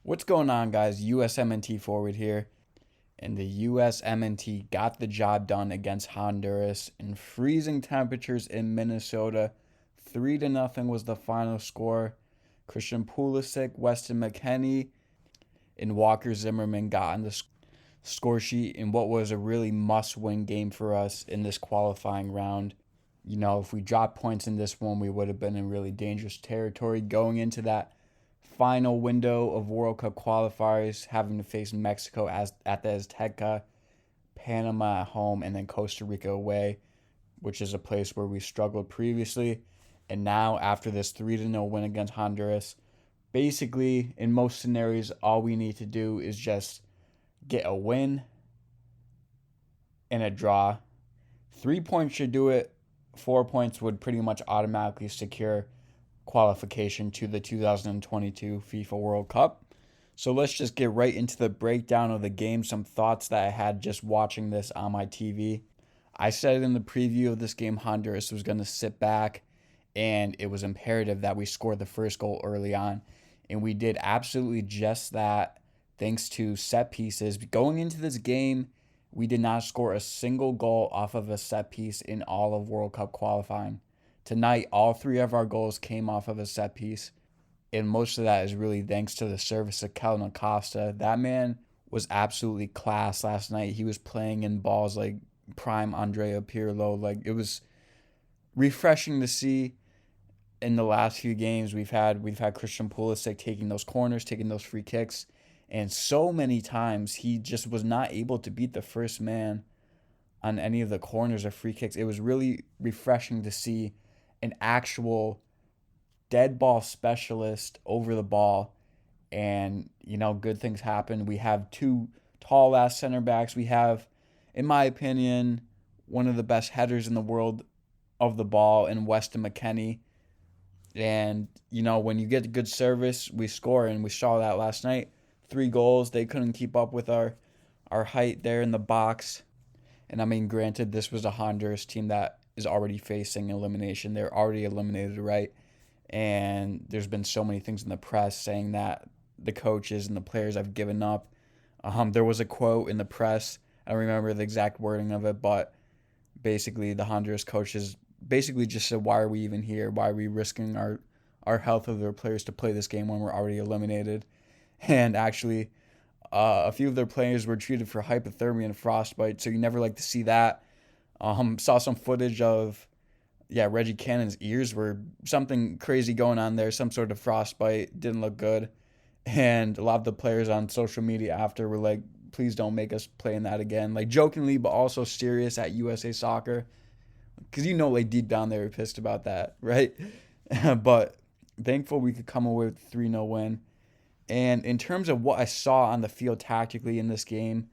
What's going on, guys? USMNT forward here. And the USMNT got the job done against Honduras in freezing temperatures in Minnesota. 3-0 was the final score. Christian Pulisic, Weston McKennie, and Walker Zimmerman got on the score sheet in what was a really must-win game for us in this qualifying round. If we dropped points in this one, we would have been in really dangerous territory going into that final window of World Cup qualifiers, having to face Mexico at the Azteca, Panama at home, and then Costa Rica away, which is a place where we struggled previously. And now, after this 3-0 win against Honduras, basically, in most scenarios, all we need to do is just get a win and a draw. 3 points should do it. 4 points would pretty much automatically secure qualification to the 2022 FIFA World Cup. So let's just get right into the breakdown of the game, some thoughts that I had just watching this on my TV. I said in the preview of this game, Honduras was going to sit back, and it was imperative that we score the first goal early on. And we did absolutely just that, thanks to set pieces. Going into this game, we did not score a single goal off of a set piece in all of World Cup qualifying. Tonight, all 3 of our goals came off of a set piece, and most of that is really thanks to the service of Kellen Acosta. That man was absolutely class last night. He was playing in balls like prime Andrea Pirlo. Like, it was refreshing to see. In the last few games, we've had Christian Pulisic taking those corners, taking those free kicks, and so many times he just was not able to beat the first man on any of the corners or free kicks. It was really refreshing to see an actual dead ball specialist over the ball, and good things happen. We have 2 tall ass center backs. We have, in my opinion, one of the best headers in the world of the ball in Weston McKennie. And when you get good service, we score, and we saw that last night. 3 goals. They couldn't keep up with our height there in the box. And I mean, granted, this was a Honduras team that is already facing elimination. They're already eliminated, right? And there's been so many things in the press saying that the coaches and the players have given up. There was a quote in the press. I don't remember the exact wording of it, but basically the Honduras coaches basically just said, why are we even here? Why are we risking our health of their players to play this game when we're already eliminated? And actually, a few of their players were treated for hypothermia and frostbite, so you never like to see that. Saw some footage of, Reggie Cannon's ears were something crazy going on there, some sort of frostbite, didn't look good. And a lot of the players on social media after were like, please don't make us play in that again. Like, jokingly, but also serious at USA Soccer. Because like deep down they were pissed about that, right? But thankful we could come away with a 3-0 win. And in terms of what I saw on the field tactically in this game,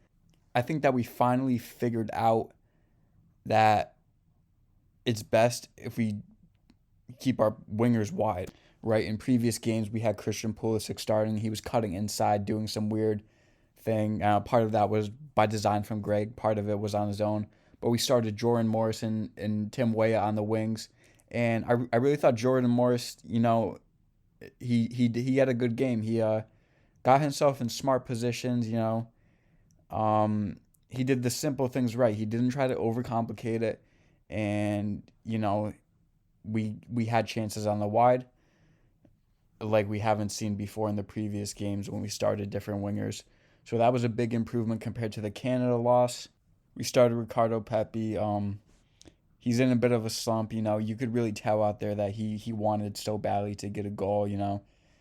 I think that we finally figured out that it's best if we keep our wingers wide, right? In previous games, we had Christian Pulisic starting. He was cutting inside, doing some weird thing. Part of that was by design from Greg. Part of it was on his own. But we started Jordan Morrison and Tim Weah on the wings. And I really thought Jordan Morris, he had a good game. He got himself in smart positions, He did the simple things right. He didn't try to overcomplicate it. And, we had chances on the wide like we haven't seen before in the previous games when we started different wingers. So that was a big improvement compared to the Canada loss. We started Ricardo Pepi. He's in a bit of a slump, You could really tell out there that he wanted so badly to get a goal,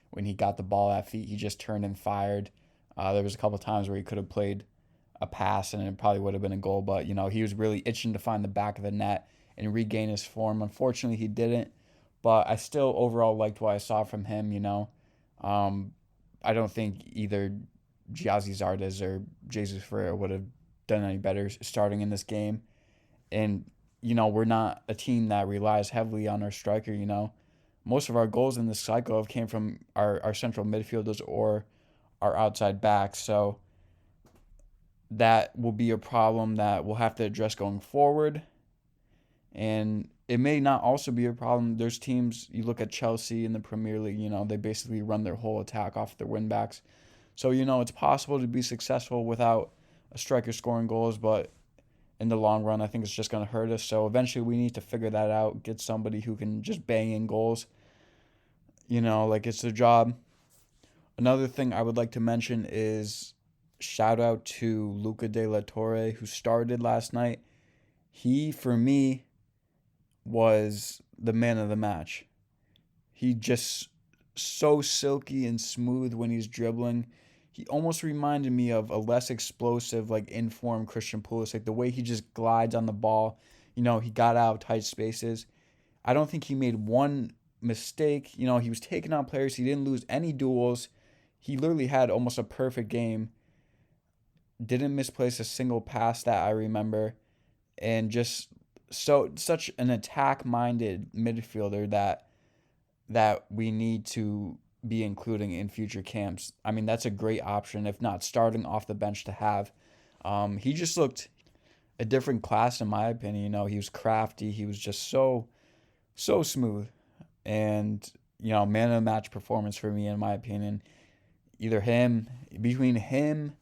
When he got the ball at feet, he just turned and fired. There was a couple of times where he could have played a pass and it probably would have been a goal, but, he was really itching to find the back of the net and regain his form. Unfortunately, he didn't, but I still overall liked what I saw from him, I don't think either Giazzi Zardes or Jesus Ferreira would have done any better starting in this game. And, we're not a team that relies heavily on our striker, Most of our goals in this cycle have came from our central midfielders or our outside backs. So that will be a problem that we'll have to address going forward. And it may not also be a problem. There's teams, you look at Chelsea in the Premier League, they basically run their whole attack off their wing backs. So, it's possible to be successful without a striker scoring goals, but in the long run, I think it's just going to hurt us. So eventually we need to figure that out, get somebody who can just bang in goals, like it's their job. Another thing I would like to mention is shout out to Luca De La Torre, who started last night. He, for me, was the man of the match. He just so silky and smooth when he's dribbling. He almost reminded me of a less explosive, like informed Christian Pulisic. The way he just glides on the ball. He got out of tight spaces. I don't think he made one mistake. He was taking on players. He didn't lose any duels. He literally had almost a perfect game. Didn't misplace a single pass that I remember. And just such an attack-minded midfielder that we need to be including in future camps. I mean, that's a great option, if not starting off the bench to have. He just looked a different class in my opinion. He was crafty. He was just so smooth. And, man of the match performance for me in my opinion. Between him,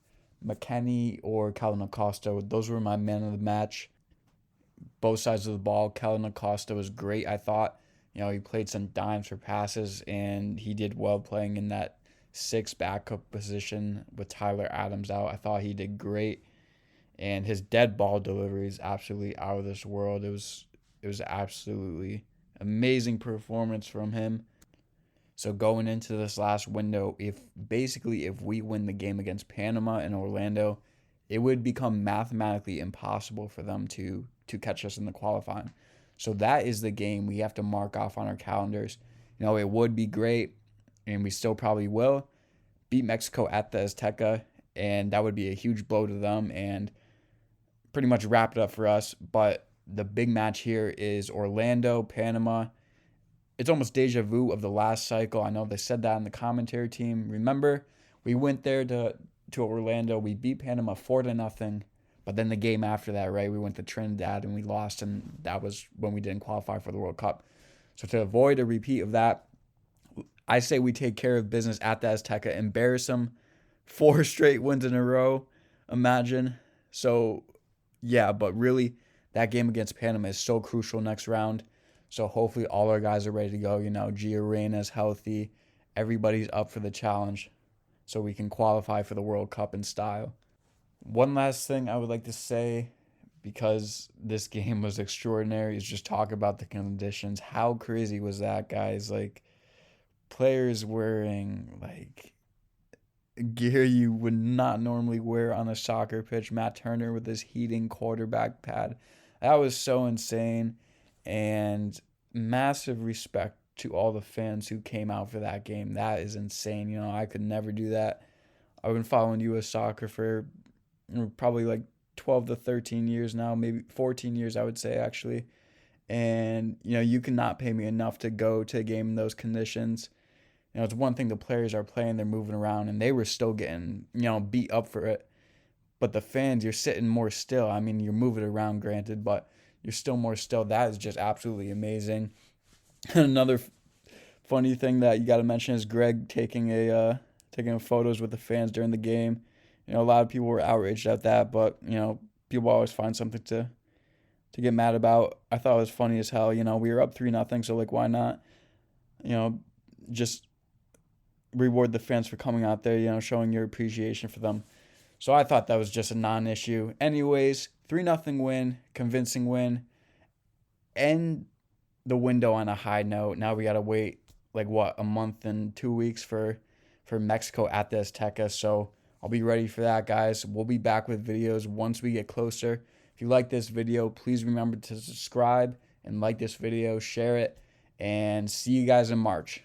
McKennie, or Calvin Acosta, those were my men of the match. Both sides of the ball. Calvin Acosta was great, I thought. He played some dimes for passes, and he did well playing in that 6 backup position with Tyler Adams out. I thought he did great, and his dead ball delivery is absolutely out of this world. It was absolutely amazing performance from him. So going into this last window, if we win the game against Panama and Orlando, it would become mathematically impossible for them to catch us in the qualifying. So that is the game we have to mark off on our calendars. It would be great, and we still probably will, beat Mexico at the Azteca, and that would be a huge blow to them and pretty much wrap it up for us. But the big match here is Orlando, Panama. It's almost deja vu of the last cycle. I know they said that in the commentary team. Remember, we went there to Orlando. We beat Panama 4-0. But then the game after that, right, we went to Trinidad and we lost, and that was when we didn't qualify for the World Cup. So to avoid a repeat of that, I say we take care of business at the Azteca, embarrass them 4 straight wins in a row. Imagine. So, yeah, but really, that game against Panama is so crucial next round. So hopefully all our guys are ready to go. Gio Reyna's healthy. Everybody's up for the challenge so we can qualify for the World Cup in style. One last thing I would like to say, because this game was extraordinary, is just talk about the conditions. How crazy was that, guys? Like, players wearing, gear you would not normally wear on a soccer pitch. Matt Turner with his heating quarterback pad. That was so insane. And massive respect to all the fans who came out for that game. That is insane. I could never do that. I've been following U.S. soccer for probably 12 to 13 years now, maybe 14 years, I would say, actually. And, you cannot pay me enough to go to a game in those conditions. It's one thing the players are playing, they're moving around, and they were still getting, beat up for it. But the fans, you're sitting more still. I mean, you're moving around, granted, but you're still more still. That is just absolutely amazing. Another funny thing that you got to mention is Greg taking photos with the fans during the game. A lot of people were outraged at that, but, people always find something to get mad about. I thought it was funny as hell. We were up 3-0, so, why not, just reward the fans for coming out there, showing your appreciation for them. So I thought that was just a non-issue. Anyways, 3-0 win, convincing win. End the window on a high note. Now we got to wait, a month and 2 weeks for Mexico at the Azteca, so I'll be ready for that, guys. We'll be back with videos once we get closer. If you like this video, please remember to subscribe and like this video, share it, and see you guys in March.